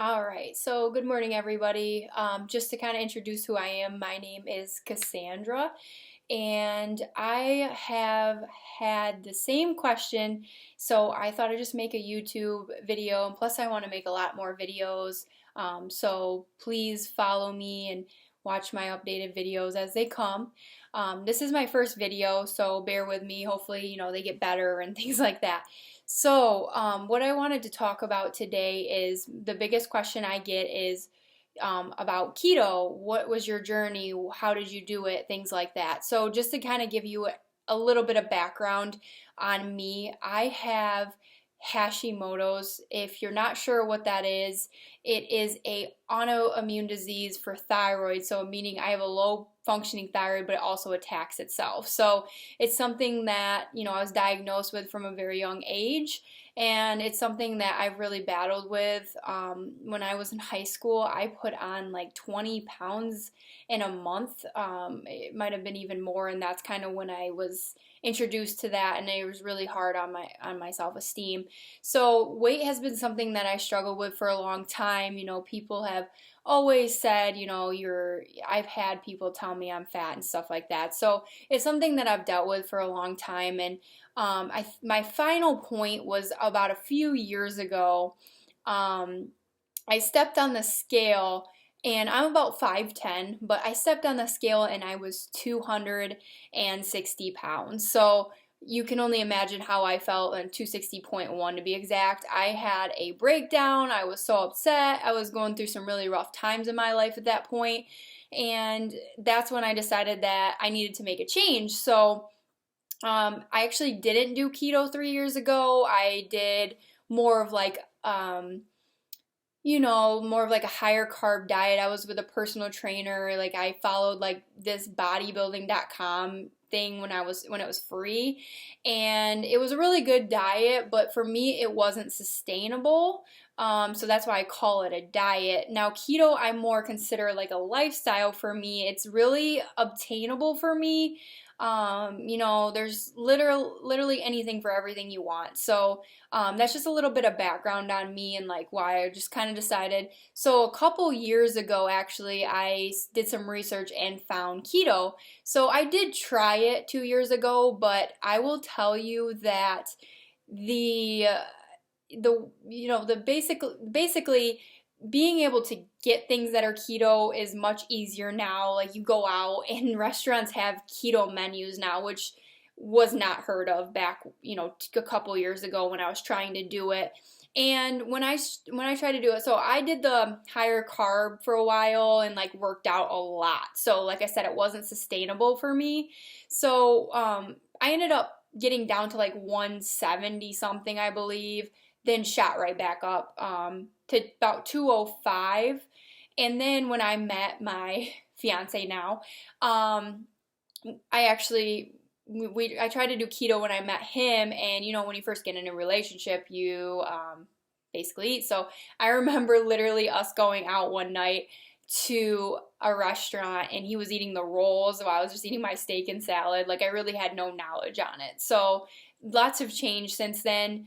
All right, so good morning, everybody. Just to kind of introduce who I am, my name is Cassandra, and I have had the same question, so I thought I'd just make a YouTube video, and plus, I want to make a lot more videos. So please follow me and watch my updated videos as they come. This is my first video, so bear with me. Hopefully, they get better and things like that. So, what I wanted to talk about today is the biggest question I get is about keto. What was your journey? How did you do it? Things like that. So, just to kind of give you a little bit of background on me, I have Hashimotos. If you're not sure what that is, it is a autoimmune disease for thyroid. So, meaning I have a low functioning thyroid, but it also attacks itself. So, it's something that, I was diagnosed with from a very young age. And it's something that I've really battled with. When I was in high school, I put on like 20 pounds in a month. It might have been even more, and that's kind of when I was introduced to that, and it was really hard on my self-esteem. So weight has been something that I struggled with for a long time. People have always said, I've had people tell me I'm fat and stuff like that. So it's something that I've dealt with for a long time. And my final point was about a few years ago. I stepped on the scale, and I'm about 5'10", but I stepped on the scale and I was 260 pounds. So you can only imagine how I felt, and 260.1 to be exact. I had a breakdown. I was so upset. I was going through some really rough times in my life at that point, and that's when I decided that I needed to make a change. So I actually didn't do keto 3 years ago. I did more of like more of like a higher carb diet. I was with a personal trainer. Like I followed like this bodybuilding.com thing when it was free, and it was a really good diet, but for me it wasn't sustainable. So that's why I call it a diet. Now keto I more consider like a lifestyle for me. It's really obtainable for me. There's literally anything for everything you want. So that's just a little bit of background on me and like why I just kind of decided. So a couple years ago, actually, I did some research and found keto. So I did try it 2 years ago, but I will tell you that the the basically being able to get things that are keto is much easier now. Like you go out and restaurants have keto menus now, which was not heard of back, a couple years ago when I was trying to do it. And when I tried to do it, so I did the higher carb for a while and like worked out a lot. So like I said, it wasn't sustainable for me. So I ended up getting down to like 170 something, I believe, then shot right back up to about 205. And then when I met my fiance now, I actually I tried to do keto when I met him, and when you first get in a relationship, you basically eat. So I remember literally us going out one night to a restaurant, and he was eating the rolls while I was just eating my steak and salad. Like I really had no knowledge on it. So lots have changed since then.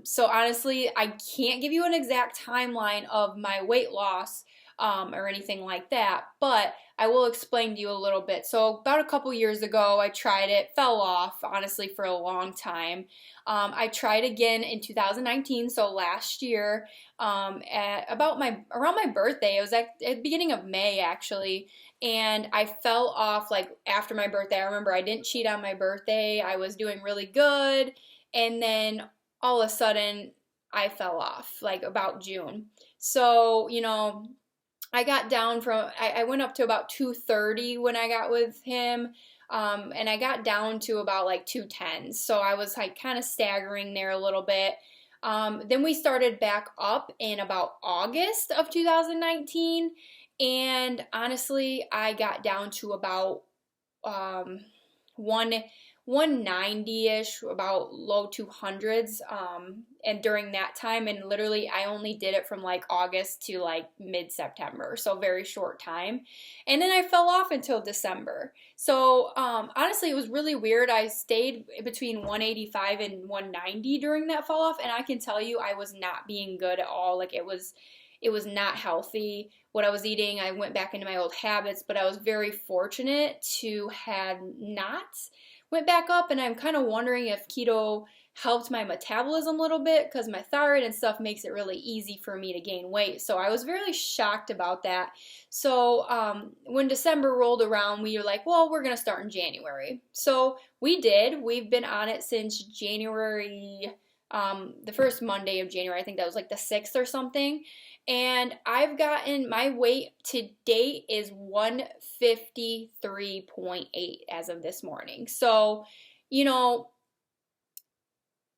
So honestly, I can't give you an exact timeline of my weight loss or anything like that, but I will explain to you a little bit. So about a couple years ago, I tried it, fell off, honestly, for a long time. I tried again in 2019, so last year, around my birthday. It was at the beginning of May, actually, and I fell off like after my birthday. I remember I didn't cheat on my birthday. I was doing really good, and then all of a sudden I fell off like about June. So, I got down I went up to about 230 when I got with him. And I got down to about like 210. So I was like kind of staggering there a little bit. Then we started back up in about August of 2019. And honestly, I got down to about one 190-ish, about low 200s. And during that time, and literally I only did it from like August to like mid-September, so very short time. And then I fell off until December. So honestly, it was really weird. I stayed between 185 and 190 during that fall off, and I can tell you I was not being good at all. Like it was not healthy. What I was eating, I went back into my old habits, but I was very fortunate to have not went back up, and I'm kind of wondering if keto helped my metabolism a little bit because my thyroid and stuff makes it really easy for me to gain weight. So I was really shocked about that. So when December rolled around, we were like, well, we're going to start in January. So we did. We've been on it since January, the first Monday of January. I think that was like the 6th or something. And I've gotten, my weight to date is 153.8 as of this morning. So, you know,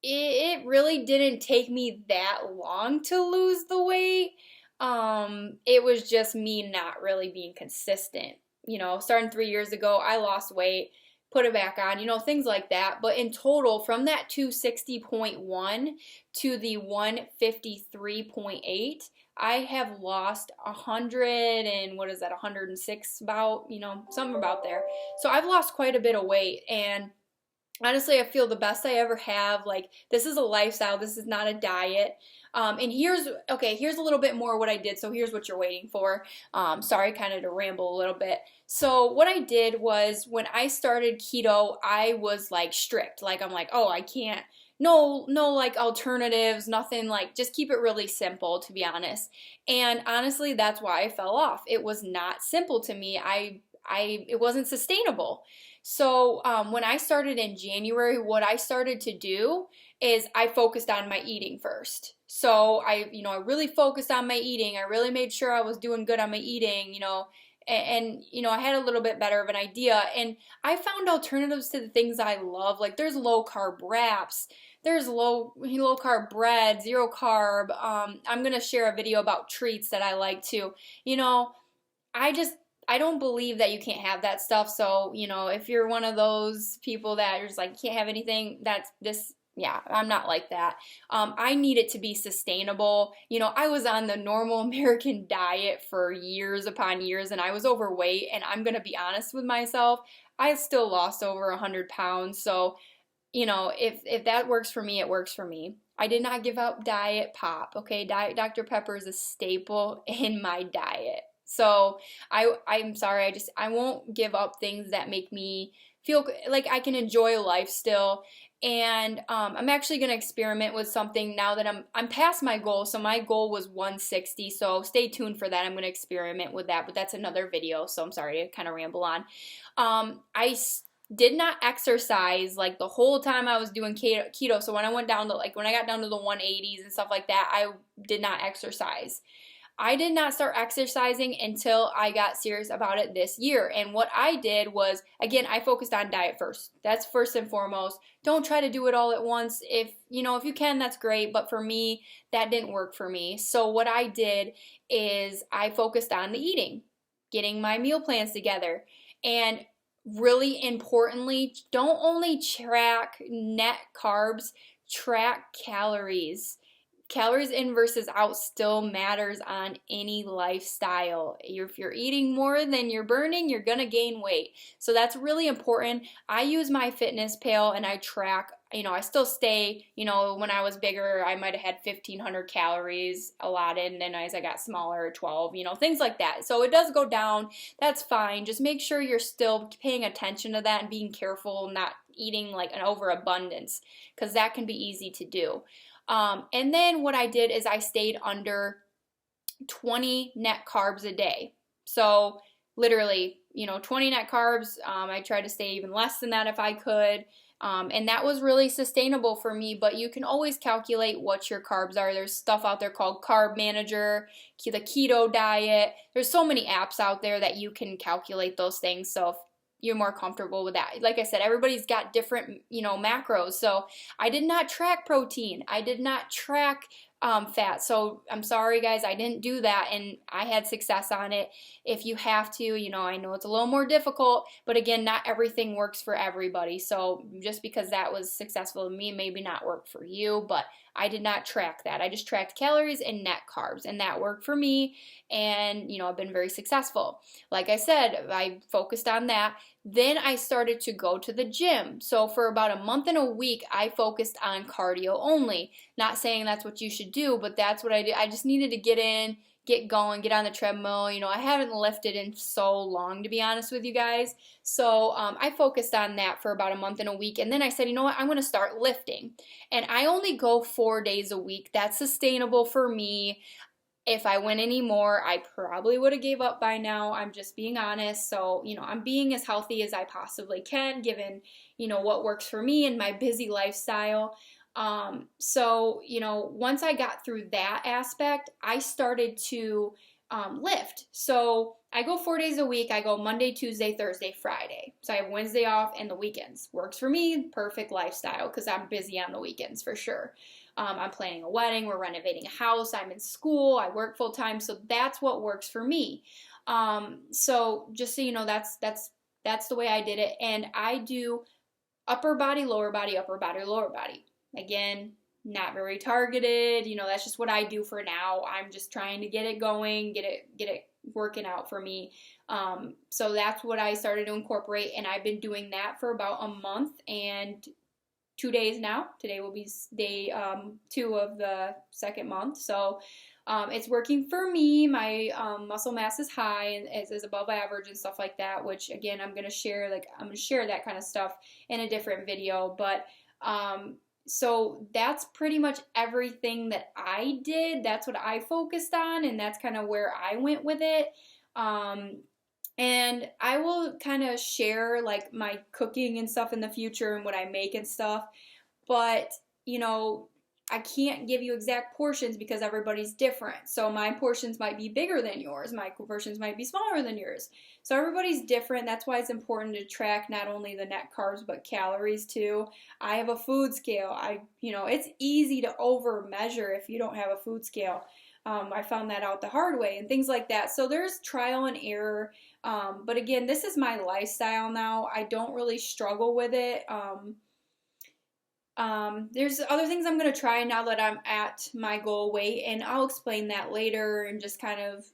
it really didn't take me that long to lose the weight. It was just me not really being consistent. You know, starting 3 years ago, I lost weight, put it back on, you know, things like that. But in total, from that 260.1 to the 153.8, I have lost 100 and what is that, 106 about, you know, something about there. So I've lost quite a bit of weight, and honestly, I feel the best I ever have. Like, this is a lifestyle. This is not a diet. And here's a little bit more what I did. So here's what you're waiting for. Sorry, kind of to ramble a little bit. So what I did was when I started keto, I was like strict. Like, I'm like, oh, I can't, no like alternatives, nothing, like just keep it really simple, to be honest. And honestly, that's why I fell off. It was not simple to me. It wasn't sustainable. So when I started in January, what I started to do is I focused on my eating first. So I really focused on my eating. I really made sure I was doing good on my eating, and I had a little bit better of an idea. And I found alternatives to the things I love. Like, there's low carb wraps, there's low carb bread, zero carb. I'm gonna share a video about treats that I like too. I don't believe that you can't have that stuff. So, if you're one of those people that are just like, you can't have anything, I'm not like that. I need it to be sustainable. I was on the normal American diet for years upon years, and I was overweight, and I'm going to be honest with myself, I still lost over 100 pounds. So, if that works for me, it works for me. I did not give up Diet Pop, okay? Diet Dr. Pepper is a staple in my diet. So I'm sorry, I won't give up things that make me feel like I can enjoy life still. And I'm actually going to experiment with something now that I'm past my goal. So my goal was 160. So stay tuned for that. I'm going to experiment with that, but that's another video. So I'm sorry to kind of ramble on. I did not exercise like the whole time I was doing keto. So when I went down to when I got down to the 180s and stuff like that, I did not exercise. I did not start exercising until I got serious about it this year. And what I did was, again, I focused on diet first. That's first and foremost. Don't try to do it all at once. If you can, that's great. But for me, that didn't work for me. So what I did is I focused on the eating, getting my meal plans together. And really importantly, don't only track net carbs, track calories. Calories in versus out still matters on any lifestyle. If you're eating more than you're burning, you're going to gain weight. So that's really important. I use my fitness pal and I track, I still stay, when I was bigger, I might have had 1,500 calories allotted, and then as I got smaller, 12, things like that. So it does go down. That's fine. Just make sure you're still paying attention to that and being careful, not eating like an overabundance, because that can be easy to do. And then what I did is I stayed under 20 net carbs a day. So literally, 20 net carbs. I tried to stay even less than that if I could. And that was really sustainable for me, but you can always calculate what your carbs are. There's stuff out there called Carb Manager, the Keto Diet. There's so many apps out there that you can calculate those things. So if you're more comfortable with that. Like I said, everybody's got different, macros. So I did not track protein. I did not track fat. So I'm sorry, guys, I didn't do that, and I had success on it. If you have to, I know it's a little more difficult, but again, not everything works for everybody. So just because that was successful to me, maybe not work for you, but I did not track that. I just tracked calories and net carbs, and that worked for me, and I've been very successful. Like I said, I focused on that. Then I started to go to the gym. So for about a month and a week, I focused on cardio only. Not saying that's what you should do, but that's what I did. I just needed to get in, get going, get on the treadmill. I haven't lifted in so long, to be honest with you guys. So I focused on that for about a month and a week. And then I said, you know what, I'm going to start lifting. And I only go 4 days a week. That's sustainable for me. If I went any more, I probably would have gave up by now. I'm just being honest. So, I'm being as healthy as I possibly can, given, what works for me and my busy lifestyle. Once I got through that aspect, I started to lift. So I go 4 days a week. I go Monday, Tuesday, Thursday, Friday. So I have Wednesday off and the weekends. Works for me. Perfect lifestyle because I'm busy on the weekends for sure. I'm planning a wedding. We're renovating a house. I'm in school. I work full time. So that's what works for me. So just so you know, that's the way I did it. And I do upper body, lower body, upper body, lower body. Again, not very targeted. That's just what I do for now. I'm just trying to get it going, get it working out for me. So that's what I started to incorporate, and I've been doing that for about a month and 2 days now. Today will be day 2 of the second month. So it's working for me. My muscle mass is high and is above average and stuff like that, which again, I'm going to share that kind of stuff in a different video. But so that's pretty much everything that I did. That's what I focused on, and that's kind of where I went with it. And I will kind of share like my cooking and stuff in the future and what I make and stuff. But, I can't give you exact portions because everybody's different. So my portions might be bigger than yours. My portions might be smaller than yours. So everybody's different. That's why it's important to track not only the net carbs, but calories too. I have a food scale. It's easy to over measure if you don't have a food scale. I found that out the hard way and things like that. So there's trial and error. But again, this is my lifestyle now. I don't really struggle with it. There's other things I'm going to try now that I'm at my goal weight, and I'll explain that later and just kind of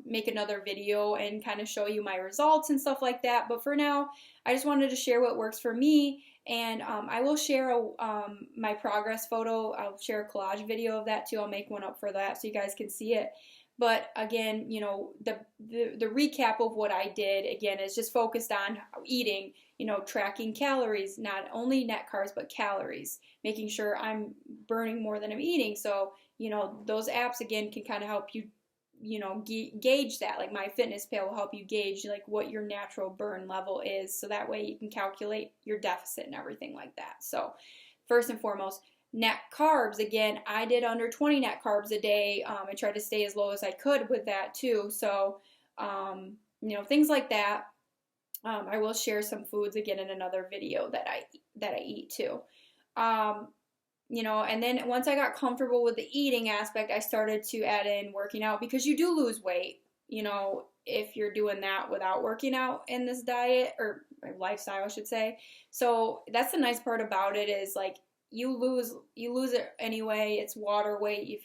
make another video and kind of show you my results and stuff like that. But for now, I just wanted to share what works for me, and I will share my progress photo. I'll share a collage video of that too. I'll make one up for that so you guys can see it. But again, the recap of what I did, again, is just focused on eating, tracking calories, not only net carbs, but calories, making sure I'm burning more than I'm eating. So, those apps, again, can kind of help you, gauge that. Like MyFitnessPal will help you gauge like what your natural burn level is. So that way you can calculate your deficit and everything like that. So first and foremost, net carbs, again, I did under 20 net carbs a day. I tried to stay as low as I could with that too. So, things like that. I will share some foods again in another video that I eat too. And then once I got comfortable with the eating aspect, I started to add in working out because you do lose weight, if you're doing that without working out in this diet or lifestyle, I should say. So that's the nice part about it is like, you lose it anyway. It's water weight. If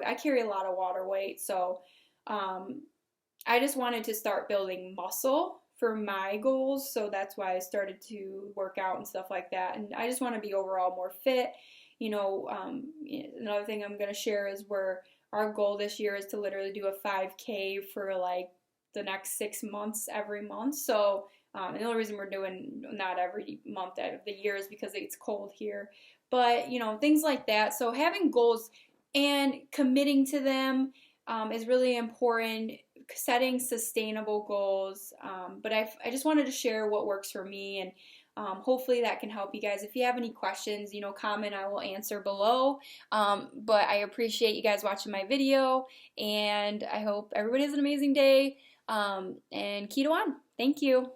I carry a lot of water weight. So, I just wanted to start building muscle for my goals. So that's why I started to work out and stuff like that. And I just want to be overall more fit. Another thing I'm going to share is where our goal this year is to literally do a 5K for like the next 6 months, every month. So, and the only reason we're doing not every month out of the year is because it's cold here. But, things like that. So having goals and committing to them is really important. Setting sustainable goals. But I just wanted to share what works for me, and hopefully that can help you guys. If you have any questions, comment. I will answer below. But I appreciate you guys watching my video, and I hope everybody has an amazing day. And keto on. Thank you.